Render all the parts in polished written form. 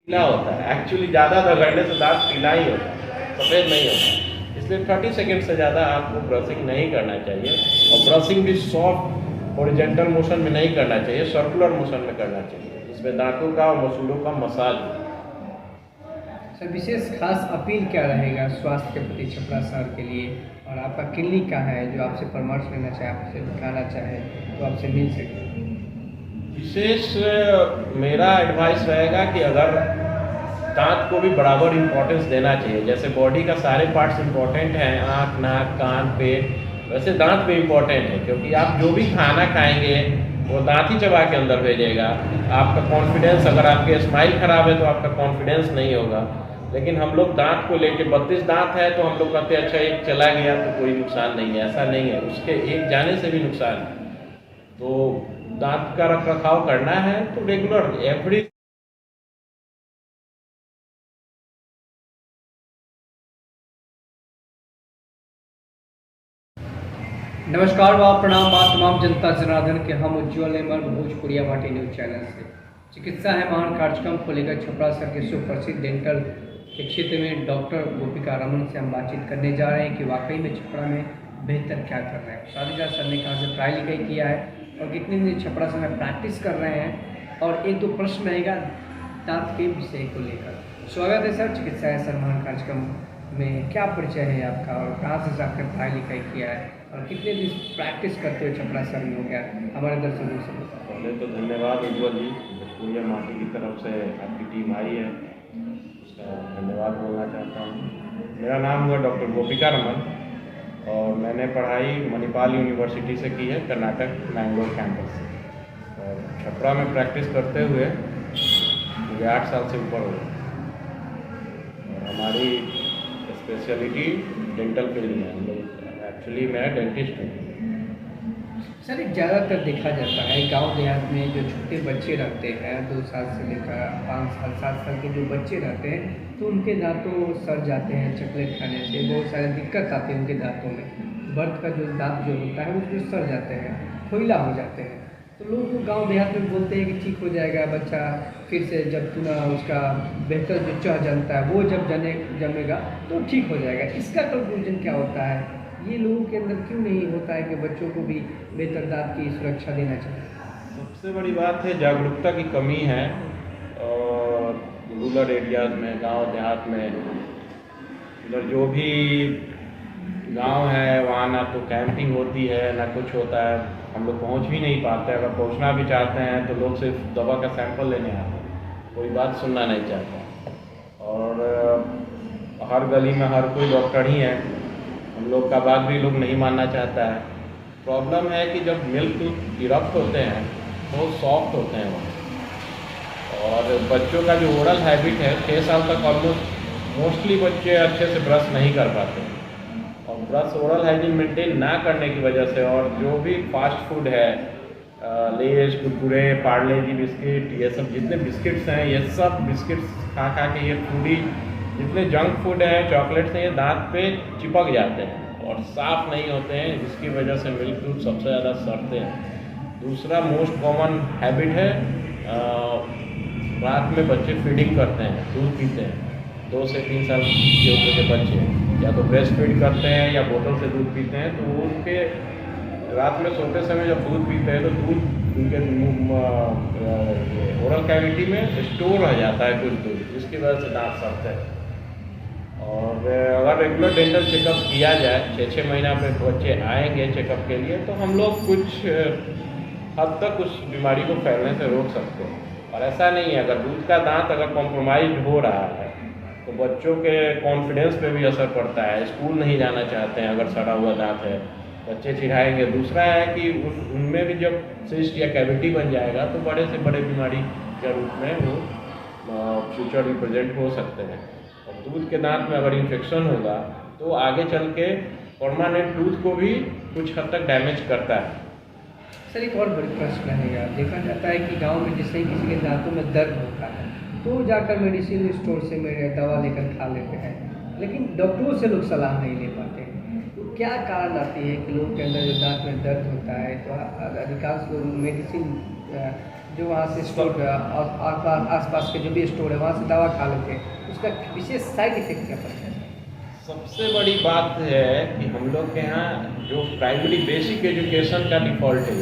पीला होता है। एक्चुअली ज़्यादा रगड़ने से दांत पीला ही होता है, सफ़ेद नहीं होता। इसलिए 30 सेकेंड से ज़्यादा आपको ब्रशिंग नहीं करना चाहिए, और ब्रशिंग भी सॉफ्ट हॉरिजॉन्टल मोशन में नहीं करना चाहिए, सर्कुलर मोशन में करना चाहिए, जिसमें दांतों का और मसूड़ों का मसाज हो। सर विशेष खास अपील क्या रहेगा स्वास्थ्य के प्रति छपरा शहर के लिए, और आपका क्लिनिक कहाँ है जो आपसे परामर्श लेना चाहे, आपसे दिखाना चाहे तो आपसे मिल सके? विशेष मेरा एडवाइस रहेगा कि अगर दांत को भी बराबर इम्पोर्टेंस देना चाहिए, जैसे बॉडी का सारे पार्ट्स इम्पोर्टेंट हैं, आँख, नाक, कान, पेट, वैसे दांत भी इम्पोर्टेंट है, क्योंकि आप जो भी खाना खाएंगे वो दांत ही चबा के अंदर भेजेगा। आपका कॉन्फिडेंस, अगर आपके स्माइल खराब है तो आपका कॉन्फिडेंस नहीं होगा। लेकिन हम लोग दांत को लेके 32 दांत है तो हम लोग कहते हैं अच्छा एक चला गया तो कोई नुकसान नहीं है, ऐसा नहीं है, उसके एक जाने से भी नुकसान है। तो दांत का रख रखाव करना है तो रेगुलर एवरी नमस्कार व प्रणाम बा तमाम जनता जनार्दन के हम उज्ज्वल अहमद भोजपुरिया भाटी न्यूज चैनल से। चिकित्सा है महान कार्यक्रम को लेकर छपरा शहर के सुप्रसिद्ध डेंटल के क्षेत्र में डॉक्टर गोपिका रमन से हम बातचीत करने जा रहे हैं कि वाकई में छपरा में बेहतर क्या कर रहे हैं। साथ ही साथ सर ने कहाँ से पढ़ाई लिखाई किया है और कितने दिन छपरा से में प्रैक्टिस कर रहे हैं, और एक दो प्रश्न रहेगा दांत के विषय को लेकर। स्वागत है सर, चिकित्सा है सर महान कार्यक्रम में क्या परिचय है आपका, और कहाँ से आपने पढ़ाई लिखाई किया है और कितने दिन प्रैक्टिस करते हो छपरा शहर में हो गया, हमारे दर्शकों से बताओ। पहले तो धन्यवाद उज्ज्वल जी, भोजपुरिया माटी की तरफ से आपकी टीम आई है, उसका धन्यवाद बोलना चाहता हूँ। मेरा नाम हुआ डॉक्टर गोपिका रमन और मैंने पढ़ाई मणिपाल यूनिवर्सिटी से की है, कर्नाटक मैंगलोर कैंपस से। और छपरा में प्रैक्टिस करते हुए मुझे 8 साल से ऊपर हो गए, और हमारी स्पेशलिटी डेंटल फील्ड में है। हम लोग एक्चुअली मैं डेंटिस्ट हूँ। सर एक ज़्यादातर देखा जाता है गांव देहात में जो छोटे बच्चे रहते हैं 2 साल से लेकर 5 साल 7 साल के जो बच्चे रहते हैं, तो उनके दांतों सड़ जाते हैं चॉकलेट खाने से, बहुत सारी दिक्कत आती है उनके दांतों में। बर्थ का जो दांत जो होता है उसमें सड़ जाते हैं, खोइला हो जाते हैं। तो लोग तो गाँव देहात में बोलते हैं कि ठीक हो जाएगा बच्चा, फिर से जब पुनः उसका बेहतर जो चढ़ जमता है वो जब जमेगा तो ठीक हो जाएगा। इसका कंक्लूजन क्या होता है, ये लोगों के अंदर क्यों नहीं होता है कि बच्चों को भी बेहतर दांत की सुरक्षा देना चाहिए? सबसे बड़ी बात है जागरूकता की कमी है, और रूरल एरियाज़ में, गांव देहात में, इधर जो भी गांव है वहाँ ना तो कैंपिंग होती है ना कुछ होता है, हम लोग पहुँच भी नहीं पाते। अगर पहुँचना भी चाहते हैं तो लोग सिर्फ दवा का सैंपल लेने आते हैं, कोई बात सुनना नहीं चाहता। और हर गली में हर कोई डॉक्टर ही है, हम लोग का बात भी लोग नहीं मानना चाहता है। प्रॉब्लम है कि जब मिल्क टूथ इरप्ट होते हैं तो सॉफ्ट होते हैं वो, और बच्चों का जो ओरल हैबिट है 6 साल तक ऑलमोस्ट मोस्टली बच्चे अच्छे से ब्रश नहीं कर पाते, और ब्रश ओरल हाइजीन मेंटेन ना करने की वजह से, और जो भी फास्ट फूड है, लेज, कुरकुरे, पार्ले जी बिस्किट, ये सब जितने बिस्किट्स हैं, ये सब बिस्किट्स खा खा के ये फूडी जितने जंक फूड हैं, चॉकलेट्स हैं, ये दांत पे चिपक जाते हैं और साफ़ नहीं होते हैं, जिसकी वजह से मिल्क टूथ सबसे ज़्यादा सड़ते हैं। दूसरा मोस्ट कॉमन हैबिट है, रात में बच्चे फीडिंग करते हैं, दूध पीते हैं। 2 से 3 साल के उम्र के बच्चे या तो ब्रेस्ट फीड करते हैं या बोतल से दूध पीते हैं, तो उनके रात में सोते समय जब दूध पीते हैं तो दूध उनके ओरल कैविटी में स्टोर रह जाता है कुछ दूध, जिसकी वजह से दांत सड़ते हैं। और अगर रेगुलर डेंटल चेकअप किया जाए, 6-6 महीना पे बच्चे आएंगे चेकअप के लिए, तो हम लोग कुछ हद तक उस बीमारी को फैलने से रोक सकते हैं। और ऐसा नहीं है, अगर दूध का दांत अगर कॉम्प्रोमाइज हो रहा है तो बच्चों के कॉन्फिडेंस पे भी असर पड़ता है, स्कूल नहीं जाना चाहते हैं अगर सड़ा हुआ दांत है, बच्चे चिढ़ाएंगे। दूसरा है कि उनमें भी जब सिस्ट या कैविटी बन जाएगा तो बड़े से बड़े बीमारी के रूप में वो फ्यूचर रिप्रेजेंट हो सकते हैं। और दूध के दांत में अगर इन्फेक्शन होगा तो आगे चल के परमानेंट टूथ को भी कुछ हद तक डैमेज करता है। सर एक और बड़ी प्रश्न रहेगा, देखा जाता है कि गांव में जिससे किसी के दांतों में दर्द होता है तो जाकर मेडिसिन स्टोर से मेरे दवा लेकर खा लेते हैं, लेकिन डॉक्टरों से लोग सलाह नहीं ले पाते। तो क्या कारण आती है कि लोगों के अंदर जो दांत में दर्द होता है तो अधिकांश लोग मेडिसिन जो वहाँ से स्टोर आस पास के जो भी स्टोर है वहाँ से दवा खा लेते हैं, उसका विशेष साइड इफेक्ट क्या पड़ता है? सबसे बड़ी बात है कि हम लोग के यहाँ जो प्राइमरी बेसिक एजुकेशन का डिफ़ॉल्ट है,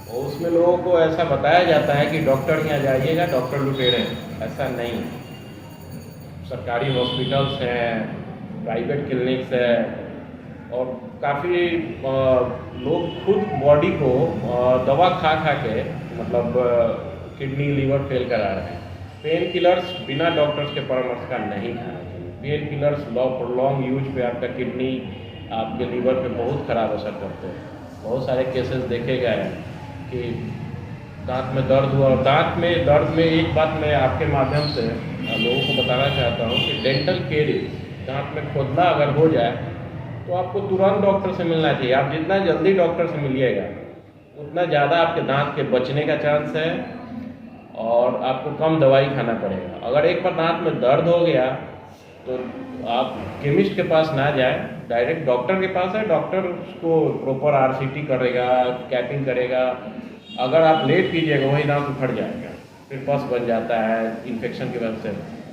और उसमें लोगों को ऐसा बताया जाता है कि डॉक्टर यहाँ जाइएगा, डॉक्टर लुटेरे हैं। ऐसा नहीं। सरकारी हॉस्पिटल्स हैं, प्राइवेट क्लिनिक्स है, और काफ़ी लोग खुद बॉडी को दवा खा खा के मतलब किडनी लीवर फेल करा रहे हैं। पेन किलर्स बिना डॉक्टर्स के परामर्श का नहीं खाना चाहिए। पेन किलर्स लॉन्ग यूज पे आपका किडनी, आपके लीवर पे बहुत ख़राब असर करते हैं। बहुत सारे केसेस देखे गए हैं कि दांत में दर्द हुआ, और दांत में दर्द में एक बात मैं आपके माध्यम से लोगों को बताना चाहता हूँ कि डेंटल केरीज, दांत में खोदना अगर हो जाए तो आपको तुरंत डॉक्टर से मिलना चाहिए। आप जितना जल्दी डॉक्टर से मिलिएगा उतना ज़्यादा आपके दांत के बचने का चांस है, और आपको कम दवाई खाना पड़ेगा। अगर एक बार दांत में दर्द हो गया तो आप केमिस्ट के पास ना जाए, डायरेक्ट डॉक्टर के पास है। डॉक्टर उसको प्रॉपर RCT करेगा, कैपिंग करेगा। अगर आप लेट कीजिएगा वही दांत उखड़ जाएगा, फिर पस बन जाता है इन्फेक्शन की वजह से।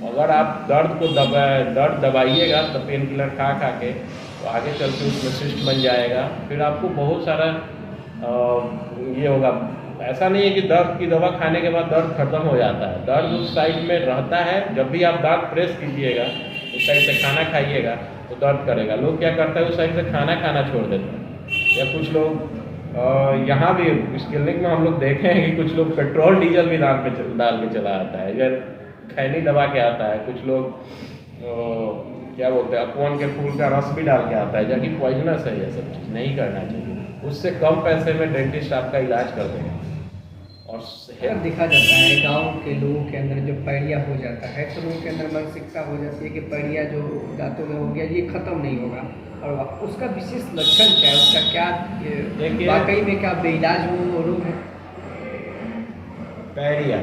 अगर आप दर्द दबाइएगा तो पेन किलर खा खा के, तो आगे चल के उसमें सिस्ट बन जाएगा। फिर आपको बहुत सारा ये होगा। ऐसा नहीं है कि दर्द की दवा खाने के बाद दर्द खत्म हो जाता है, दर्द उस साइड में रहता है। जब भी आप दांत प्रेस कीजिएगा, उस साइड से खाना खाइएगा तो दर्द करेगा। लोग क्या करते हैं, उस साइड से खाना खाना छोड़ देते हैं। या कुछ लोग यहाँ भी इस क्लिनिक में हम लोग देखे हैं कि कुछ लोग पेट्रोल डीजल भी दांत में डाल के चला आता है, इधर खैनी दबा के आता है। कुछ लोग क्या बोलते हैं, अकवन के फूल का रस भी डाल के आता है, जबकि पॉइजनस है। ये सब चीज़ नहीं करना चाहिए। उससे कम पैसे में डेंटिस्ट आपका इलाज कर देगा। और अगर देखा जाता है गांव के लोगों के अंदर जो पैड़िया हो जाता है तो लोगों के अंदर मानसिकता हो जाती है कि पैड़िया जो दांतों में हो गया ये खत्म नहीं होगा, और उसका विशेष लक्षण क्या है, उसका क्या वाकई में क्या बेइलाज वो रोग है? पैड़िया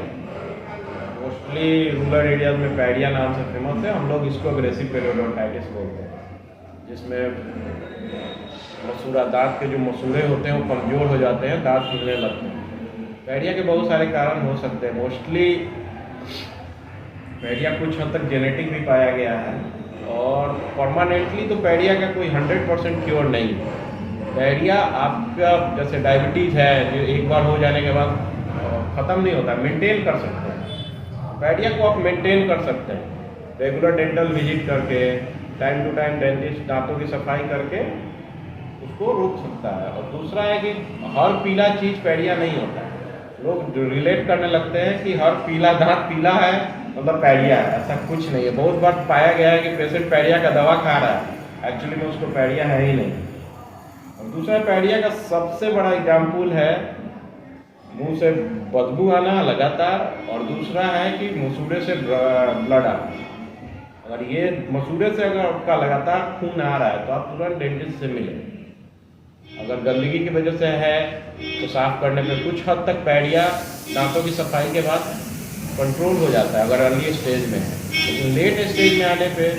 मोस्टली रूरल एरियाज में पैड़िया नाम से फेमस है। हम लोग इसको अग्रेसिव पेरियोडोंटाइटिस बोलते हैं, जिसमें मसूड़ा, दांत के जो मसूड़े होते हैं वो कमज़ोर हो जाते हैं, दांत हिलने लगते हैं। पैड़िया के बहुत सारे कारण हो सकते हैं। मोस्टली पैड़िया कुछ हद तक जेनेटिक भी पाया गया है, और परमानेंटली तो पैड़िया का कोई 100% क्योर नहीं है। पैड़िया आपका जैसे डायबिटीज़ है, जो एक बार हो जाने के बाद ख़त्म नहीं होता, मेंटेन कर सकते हैं। पैड़िया को आप मेंटेन कर सकते हैं रेगुलर डेंटल विजिट करके, टाइम टू टाइम डेंटिस्ट दांतों की सफाई करके उसको रोक सकता है। और दूसरा है कि हर पीला चीज़ पैड़िया नहीं होता है। लोग रिलेट करने लगते हैं कि हर पीला दांत पीला है मतलब पैड़िया है। ऐसा कुछ नहीं है। बहुत बार पाया गया है कि पेशेंट पैड़िया का दवा खा रहा है, एक्चुअली में उसको पैड़िया है ही नहीं। और दूसरा पैड़िया का सबसे बड़ा एग्जाम्पल है मुंह से बदबू आना लगातार, और दूसरा है कि मसूड़े से ब्लड आना। अगर ये मसूड़े से अगर आपका लगातार खून आ रहा है तो आप तुरंत डेंटिस्ट से मिलें। अगर गंदगी की वजह से है तो साफ करने पे कुछ हद तक पैड़िया दांतों की सफाई के बाद कंट्रोल हो जाता है, अगर अर्ली स्टेज में है। लेकिन लेट स्टेज में आने पे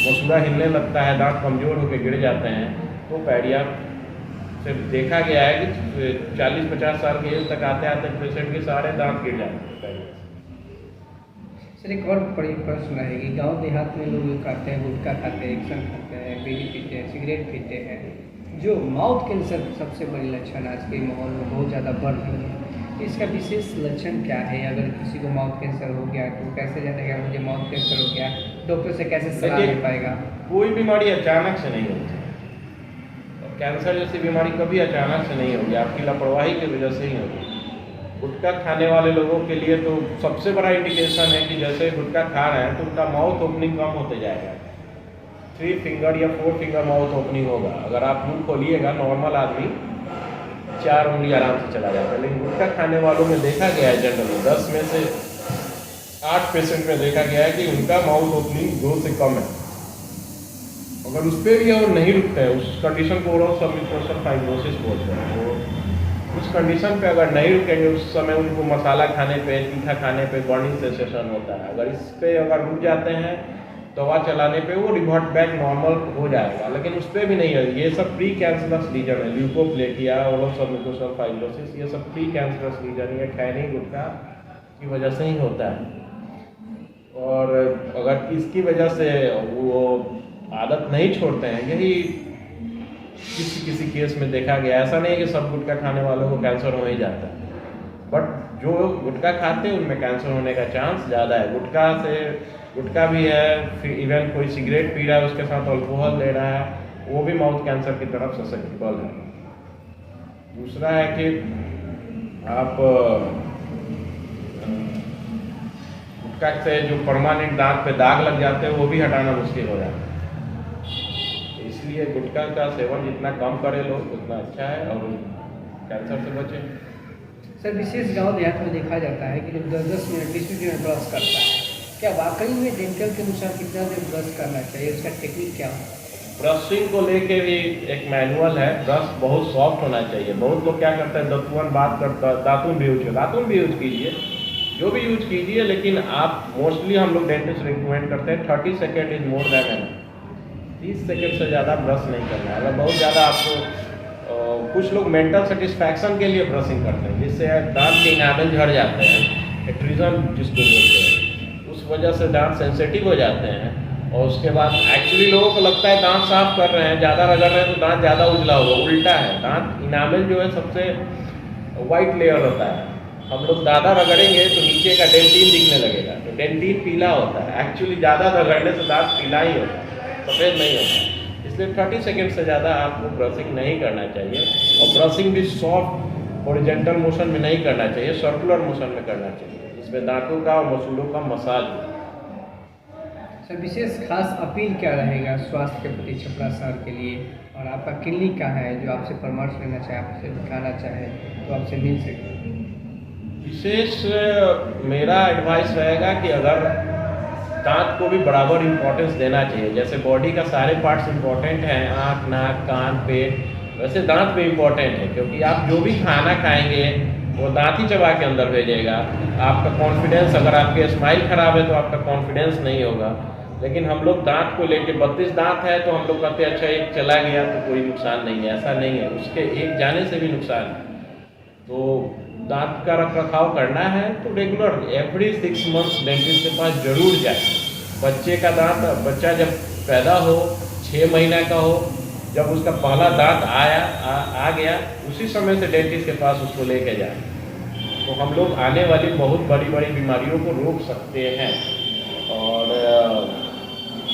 मसूड़ा हिलने लगता है, दांत कमज़ोर होकर गिर जाते हैं, तो पैड़िया से देखा गया है कि 40-50 साल की एज तक आते आते पेशेंट के सारे दांत गिर जाते हैं पैड़िया से। सर एक और बड़ी प्रश्न है कि गांव देहात में लोग खाते हैं, गुटखा खाते हैं, एक्शन खाते हैं, बीड़ी पीते हैं, सिगरेट पीते हैं, जो माउथ कैंसर सबसे बड़ी लक्षण आज के माहौल में बहुत ज़्यादा बढ़ रही है। इसका विशेष लक्षण क्या है? अगर किसी को माउथ कैंसर हो गया तो कैसे जानेगा मुझे माउथ कैंसर हो गया? डॉक्टर से कैसे सलाह ले पाएगा? कोई बीमारी अचानक से नहीं होती, और कैंसर जैसी बीमारी कभी अचानक से नहीं होगी, आपकी लापरवाही की वजह से ही होगी। गुटखा खाने वाले लोगों के लिए तो सबसे बड़ा इंडिकेशन है कि जैसे गुटखा खा रहे हैं तो उनका माउथ ओपनिंग कम होते जाएगा। 3 फिंगर या 4 फिंगर माउथ ओपनिंग होगा। अगर आप मुंह खोलिएगा, नॉर्मल आदमी 4 उंगली आराम से चला जाता है, लेकिन गुटखा खाने वालों में देखा गया है जनरली 10 में से 8 पेशेंट में देखा गया है कि उनका माउथ ओपनिंग 2 से कम है। अगर उस पर भी और नहीं रुकते हैं, उस कंडीशन को ओरल सबम्यूकोसल फाइब्रोसिस बोलते हैं, तो उस कंडीशन पे अगर नहीं रुकेंगे, उस समय उनको मसाला खाने पे, तीखा खाने पे बर्निंग सेंसेशन होता है। अगर इस पे अगर रुक जाते हैं दवा चलाने पे वो रिवर्ट बैक नॉर्मल हो जाएगा, लेकिन उस पर भी नहीं है। ये सब प्री कैंसरस लीजन है, ल्यूकोप्लेकिया, ओलोसोल म्यूकोसल फाइब्रोसिस, ये सब प्री कैंसरस लीजन, ये खैनी गुटखा की वजह से ही होता है। और अगर इसकी वजह से वो आदत नहीं छोड़ते हैं, यही किसी केस में देखा गया। ऐसा नहीं है कि सब गुटखा खाने वालों को कैंसर हो ही जाता है, बट जो गुटखा खाते हैं उनमें कैंसर होने का चांस ज़्यादा है। गुटखा भी है, फिर इवन कोई सिगरेट पी रहा है उसके साथ अल्कोहल ले रहा है, वो भी माउथ कैंसर की तरफ ससेप्टेबल है। दूसरा है कि आप गुटखा से जो परमानेंट दांत पे दाग लग जाते हैं वो भी हटाना मुश्किल हो जाता है। इसलिए गुटखा का सेवन जितना कम करे लोग उतना अच्छा है और कैंसर से बचें। सर, विशेष गांव देहात में देखा जाता है कि लोग 10-10 मिनट 20 मिनट ब्रश करता है। क्या वाकई में डेंटल के अनुसार कितना देर ब्रश करना चाहिए, उसका टेक्निक क्या है? ब्रशिंग को लेके भी एक मैनुअल है। ब्रश बहुत सॉफ्ट होना चाहिए। बहुत लोग क्या करते हैं, दतुअन बात करता है, दातुन भी यूज कीजिए, जो भी यूज कीजिए, लेकिन आप मोस्टली हम लोग डेंटिस्ट रिकमेंड करते हैं 30 second is more than enough. 30 second से ज़्यादा ब्रश नहीं करना है। अगर बहुत ज़्यादा आपको कुछ लोग मेंटल सेटिस्फैक्शन के लिए ब्रशिंग करते हैं, जिससे दांत के इनामल झड़ जाते हैं, एट्रिजन जिसको बोलते हैं, उस वजह से दांत सेंसिटिव हो जाते हैं। और उसके बाद एक्चुअली लोगों को लगता है दांत साफ कर रहे हैं, ज़्यादा रगड़ रहे हैं तो दांत ज़्यादा उजला होगा। उल्टा है, दांत इनामल जो है सबसे वाइट लेयर होता है। हम लोग ज़्यादा रगड़ेंगे तो नीचे का डेंटिन दिखने लगेगा, तो डेंटिन पीला होता है। एक्चुअली ज़्यादा रगड़ने से दांत पीला ही होता है, सफ़ेद नहीं होता। इसलिए 30 सेकेंड से ज़्यादा आपको ब्रशिंग नहीं करना चाहिए। और ब्रशिंग भी सॉफ्ट हॉरिजॉन्टल मोशन में नहीं करना चाहिए, सर्कुलर मोशन में करना चाहिए, जिसमें दांतों का और मसूलों का मसाज हो। सर, विशेष खास अपील क्या रहेगा स्वास्थ्य के प्रति छपरा शहर के लिए, और आपका क्लिनिक कहाँ है जो आपसे परामर्श लेना चाहे, आपसे दिखाना चाहे तो आपसे मिल सके? विशेष मेरा एडवाइस रहेगा कि अगर दांत को भी बराबर इम्पोर्टेंस देना चाहिए। जैसे बॉडी का सारे पार्ट्स इम्पोर्टेंट हैं, आँख, नाक, कान, पेट, वैसे दांत भी इम्पोर्टेंट है, क्योंकि आप जो भी खाना खाएंगे वो दांत ही चबा के अंदर भेजेगा। आपका कॉन्फिडेंस, अगर आपकी स्माइल खराब है तो आपका कॉन्फिडेंस नहीं होगा। लेकिन हम लोग दांत को लेके 32 दांत है तो हम लोग कहते हैं अच्छा एक चला गया तो कोई नुकसान नहीं है, ऐसा नहीं है, उसके एक जाने से भी नुकसान है। तो दांत का रख रखाव करना है तो रेगुलर एवरी 6 मंथ्स डेंटिस्ट के पास जरूर जाए। बच्चे का दांत, बच्चा जब पैदा हो, 6 महीना का हो, जब उसका पहला दांत आ गया उसी समय से डेंटिस्ट के पास उसको लेके जाए, तो हम लोग आने वाली बहुत बड़ी बड़ी बीमारियों को रोक सकते हैं। और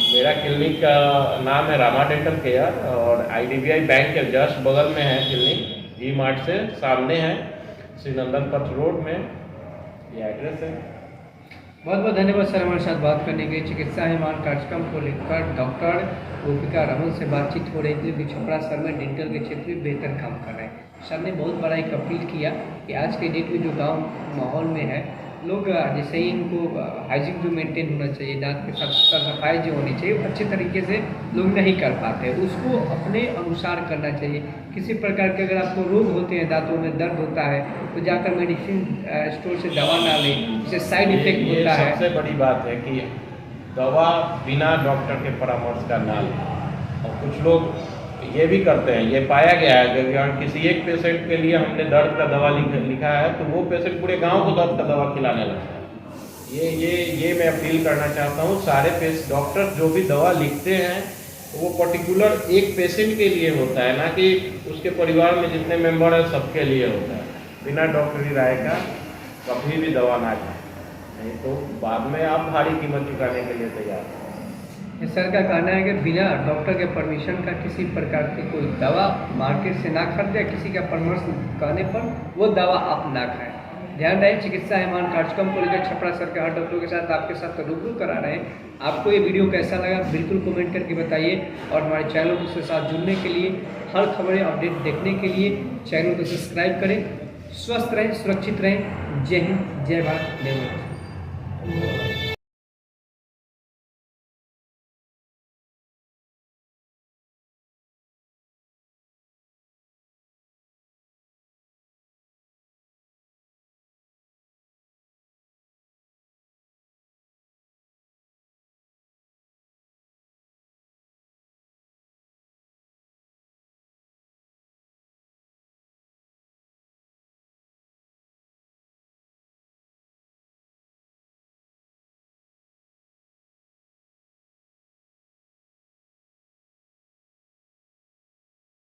मेरा क्लिनिक का नाम है रामा डेंटल केयर और IDBI बैंक के जस्ट बगल में है क्लिनिक, वी मार्ट से सामने है, श्री नंदन पथ रोड में ये एड्रेस है। बहुत बहुत धन्यवाद सर हमारे साथ बात करने के लिए। चिकित्सा हिमान कार्यक्रम को लेकर डॉक्टर गोपिका रमन से बातचीत हो रही थी, जो छपरा शहर में डेंटल के क्षेत्र में बेहतर काम कर रहे हैं। सर ने बहुत बड़ा एक अपील किया कि आज के डेट में जो गांव माहौल में है, लोग जैसे ही इनको हाइजीन जो मेंटेन होना चाहिए, दांत के साथ सफाई जो होनी चाहिए, वो अच्छे तरीके से लोग नहीं कर पाते, उसको अपने अनुसार करना चाहिए। किसी प्रकार के अगर आपको रोग होते हैं, दांतों में दर्द होता है, तो जाकर मेडिसिन स्टोर से दवा ना लें, जिससे साइड इफेक्ट होता है। सबसे बड़ी बात है कि दवा बिना डॉक्टर के परामर्श का ना लें। और कुछ लोग ये भी करते हैं, ये पाया गया है कि किसी एक पेशेंट के लिए हमने दर्द का दवा लिखा है तो वो पेशेंट पूरे गांव को दर्द का दवा खिलाने लगता है। ये मैं अपील करना चाहता हूँ, सारे डॉक्टर जो भी दवा लिखते हैं वो पर्टिकुलर एक पेशेंट के लिए होता है, ना कि उसके परिवार में जितने मेंबर हैं सबके लिए होता है। बिना डॉक्टरी राय का कभी भी दवा ना खाएं, नहीं तो बाद में आप भारी कीमत चुकाने के लिए तैयार हैं। सर का कहना है कि बिना डॉक्टर के परमिशन का किसी प्रकार की कोई दवा मार्केट से ना खरीदे, किसी का परामर्श कहने पर वो दवा आप ना खाएं। ध्यान रहे, चिकित्सा हिमान कार्यक्रम को लेकर छपरा सर के हर डॉक्टरों के साथ आपके साथ रूबरू करा रहे हैं। आपको ये वीडियो कैसा लगा बिल्कुल कमेंट करके बताइए, और हमारे चैनल के साथ जुड़ने के लिए, हर खबरें अपडेट देखने के लिए चैनल को सब्सक्राइब करें। स्वस्थ रहें, सुरक्षित रहें। जय हिंद, जय भारत, जय भारत।